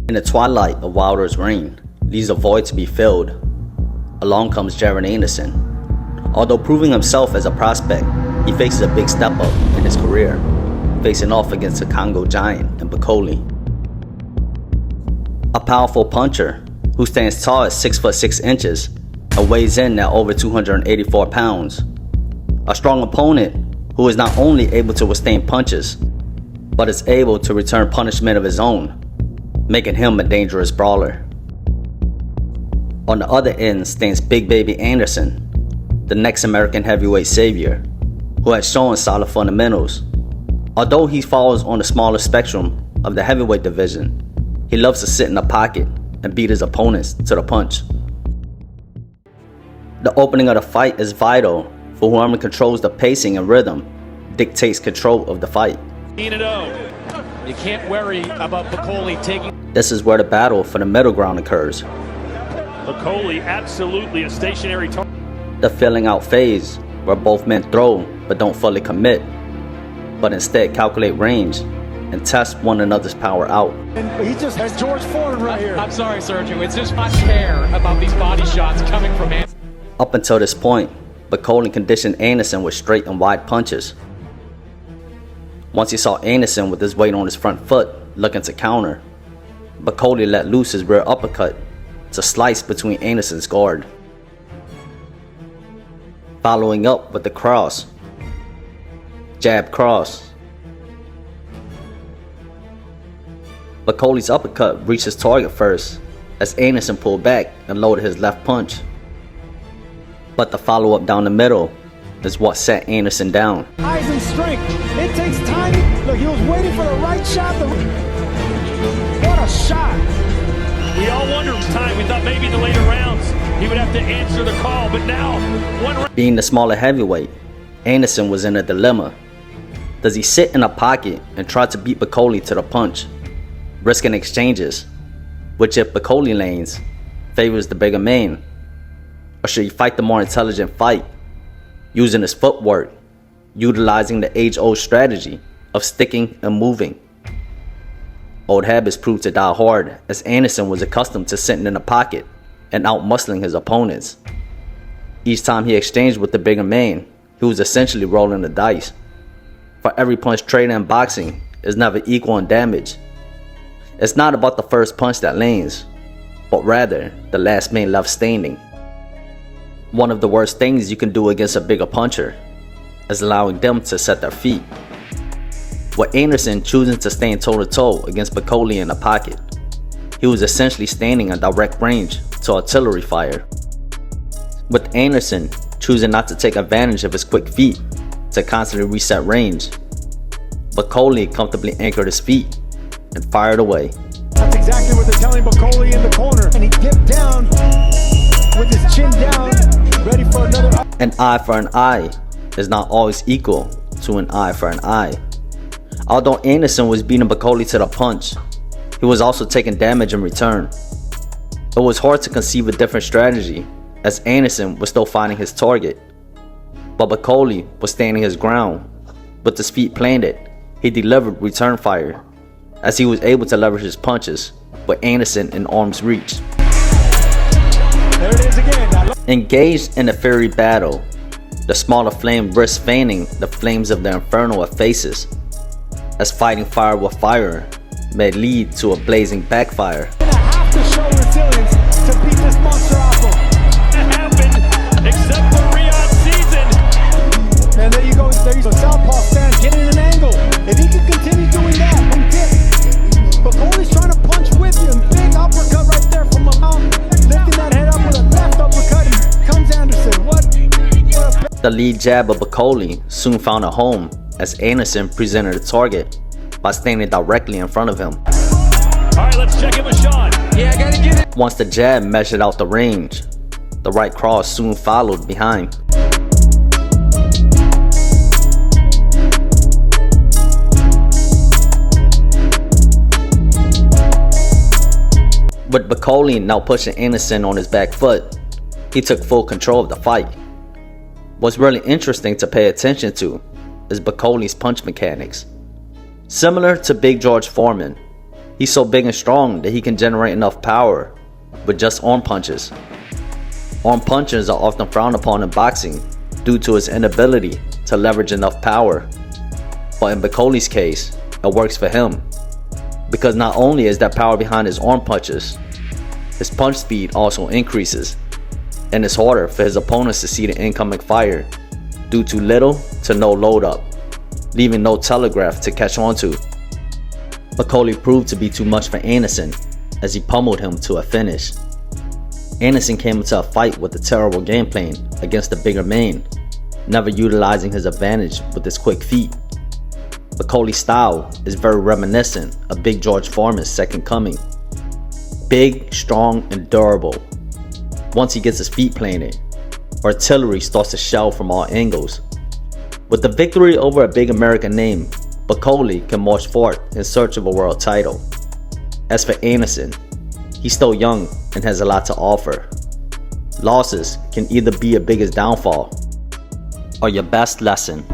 In the twilight of Wilder's reign leaves a void to be filled. Along comes Jared Anderson. Although proving himself as a prospect, he faces a big step up in his career, facing off against the Congo giant in Bakole. A powerful puncher who stands tall at 6'6" and weighs in at over 284 pounds. A strong opponent who is not only able to withstand punches, but is able to return punishment of his own, making him a dangerous brawler. On the other end stands Big Baby Anderson, the next American heavyweight savior, who has shown solid fundamentals. Although he falls on the smaller spectrum of the heavyweight division, he loves to sit in the pocket and beat his opponents to the punch. The opening of the fight is vital for whoever controls the pacing and rhythm, dictates control of the fight. You can't worry about Bakole taking. This is where the battle for the middle ground occurs. Bakole absolutely a stationary target. The filling out phase where both men throw but don't fully commit, but instead calculate range and test one another's power out. And he just has George Foreman right here. I'm sorry, Sergio. It's just I care about these body shots coming from Anderson. Up until this point, Bakole conditioned Anderson with straight and wide punches. Once he saw Anderson with his weight on his front foot looking to counter, Bakole let loose his rear uppercut to slice between Anderson's guard. Following up with the cross, jab cross. Bakole's uppercut reached his target first as Anderson pulled back and loaded his left punch. But the follow-up down the middle is what set Anderson down. Eyes and strength. It takes time. Look, he was waiting for the right shot. What a shot. We all wondered time. We thought maybe in the later rounds he would have to answer the call, but now Being the smaller heavyweight, Anderson was in a dilemma. Does he sit in a pocket and try to beat Bakole to the punch, risking exchanges, which if Bakole lanes, favors the bigger man? Or should he fight the more intelligent fight, using his footwork, utilizing the age-old strategy of sticking and moving? Old habits proved to die hard as Anderson was accustomed to sitting in the pocket and out-muscling his opponents. Each time he exchanged with the bigger man, he was essentially rolling the dice. For every punch traded in boxing is never equal in damage. It's not about the first punch that lands, but rather the last man left standing. One of the worst things you can do against a bigger puncher is allowing them to set their feet. With Anderson choosing to stand toe-to-toe against Bakole in the pocket, he was essentially standing in direct range to artillery fire. With Anderson choosing not to take advantage of his quick feet to constantly reset range, Bakole comfortably anchored his feet and fired away. That's exactly what they're telling Bakole in the corner. And he dipped down with his chin down, ready for another. An eye for an eye is not always equal to an eye for an eye. Although Anderson was beating Bakole to the punch, he was also taking damage in return. It was hard to conceive a different strategy as Anderson was still finding his target, but Bakole was standing his ground. With his feet planted, he delivered return fire as he was able to leverage his punches with Anderson in arm's reach. There it is again. Engaged in a fiery battle, the smaller flame risks fanning the flames of the inferno of faces, as fighting fire with fire may lead to a blazing backfire. Gonna have to show resilience to beat this monster off him. it happened except for Riyadh season. And there you go. There you go. Southpaw stance, getting an angle. If he can continue doing that and dip, Bakole's trying to punch with him. Big uppercut right there from a mount. Lifting that head up with a left uppercut. And comes Anderson. What a... The lead jab of Bakole soon found a home as Anderson presented a target by standing directly in front of him. All right, let's check in with Sean. Yeah, I gotta get it. Once the jab measured out the range, the right cross soon followed behind. With Bakole now pushing Anderson on his back foot, he took full control of the fight. What's really interesting to pay attention to is Bakole's punch mechanics. Similar to Big George Foreman, He's so big and strong that he can generate enough power with just arm punches. Arm punches are often frowned upon in boxing due to his inability to leverage enough power. But in Bakole's case, it works for him, because not only is there power behind his arm punches, his punch speed also increases, and it's harder for his opponents to see the incoming fire due to little to no load up, leaving no telegraph to catch on to. Bakole proved to be too much for Anderson as he pummeled him to a finish. Anderson came into a fight with a terrible game plan against the bigger man, never utilizing his advantage with his quick feet. Bakole's style is very reminiscent of Big George Foreman's second coming. Big, strong, and durable. Once he gets his feet planted, artillery starts to shell from all angles. With the victory over a big American name, Bakole can march forth in search of a world title. As for Anderson, he's still young and has a lot to offer. Losses can either be your biggest downfall or your best lesson.